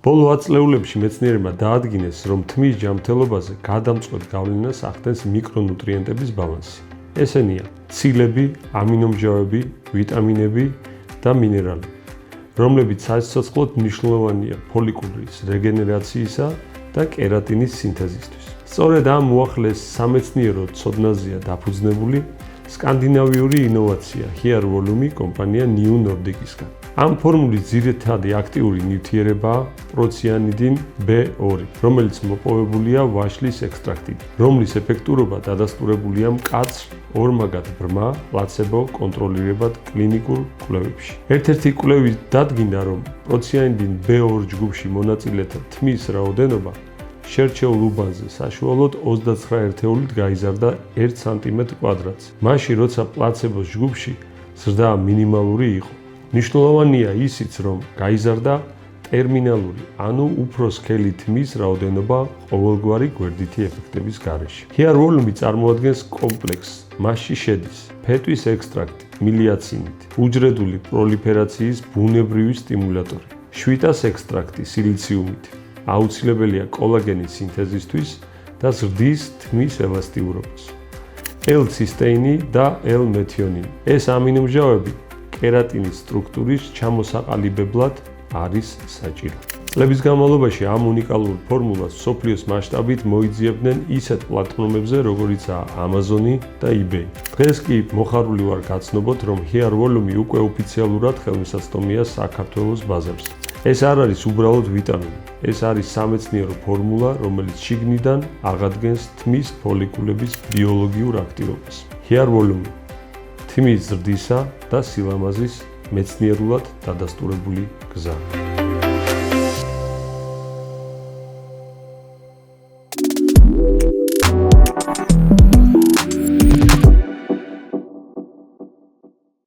ბოლო 10 წლეულებში მეცნიერებმა დაადგინეს, რომ თმის ჯანმრთელობაზე გადამწყვეტ გავლენას ახდენს მიკრონუტრიენტების ბალანსი. ესენია ცილები, ამინომჟავები, ვიტამინები და მინერალები, რომლებიც საცოცხლოდ მნიშვნელოვანია ფოლიკულის რეგენერაციისა და კერატინის სინთეზისთვის. სწორედ ამ უახლეს სამეცნიერო ცოდნაზეა დაფუძნებული სკანდინავიური ინოვაცია Hair Volume კომპანია New Nordic-ისგან. ამ ფორმულის ძირითადი აქტიური ნივთიერებაა პროციანიდინ B2, რომელიც მოპოვებულია ვაშლის ექსტრაქტით, რომლის ეფექტურობა დადასტურებულია მკაცრ, ორმაგად ბრმა, პლაცებო კონტროლირებად კლინიკურ კვლევებში. ერთ-ერთი კვლევით დადგინდა, რომ პროციანიდინ B2 ჯგუფში მონაწილეთა თმის რაოდენობა შერჩეულ უბანზე საშუალოდ 29 ერთეულით გაიზარდა 1 სმ²-ს, მაშინ როცა პლაცებოს ჯგუფში ზრდა მინიმალური იყო. მნიშვნელოვანია ისიც, რომ გაიზარდა ტერმინალური, ანუ უფრო სქელი თმის რაოდენობა ყოველგვარი გვერდითი ეფექტების გარეშე. Hair Volume წარმოადგენს კომპლექსს, მასში შედის ფეტვის ექსტრაქტი, მილიაცინით, უჯრედული პროლიფერაციის ბუნებრივი სტიმულატორი, შვიტას ექსტრაქტი სილიციუმით, აუცილებელია კოლაგენის სინთეზისთვის და ზრდის თმის ელასტიურობას. L-ცისტეინი და L-მეთიონინი. ეს ამინომჟავები კერატინის სტრუქტურის ჩამოსაყალიბებლად არის საჭირო. წლების განმავლობაში ამ უნიკალურ ფორმულას მსოფლიოს მასშტაბით მოიძიებდნენ ისეთ პლატფორმებზე, როგორიცაა Amazon და eBay. დღეს კი მოხარული ვარ გაცნობოთ, რომ Hair Volume უკვე ოფიციალურად ხელმისაწვდომია საქართველოს ბაზარზე. ეს არ არის უბრალოდ ვიტამინი, ეს არის სამეცნიერო ფორმულა, რომელიც შიგნიდან აღადგენს თმის ფოლიკულების ბიოლოგიურ აქტივობას. Hair Volume თმის ზრდისა და სილამაზის მეცნიერულად დადასტურებული გზა.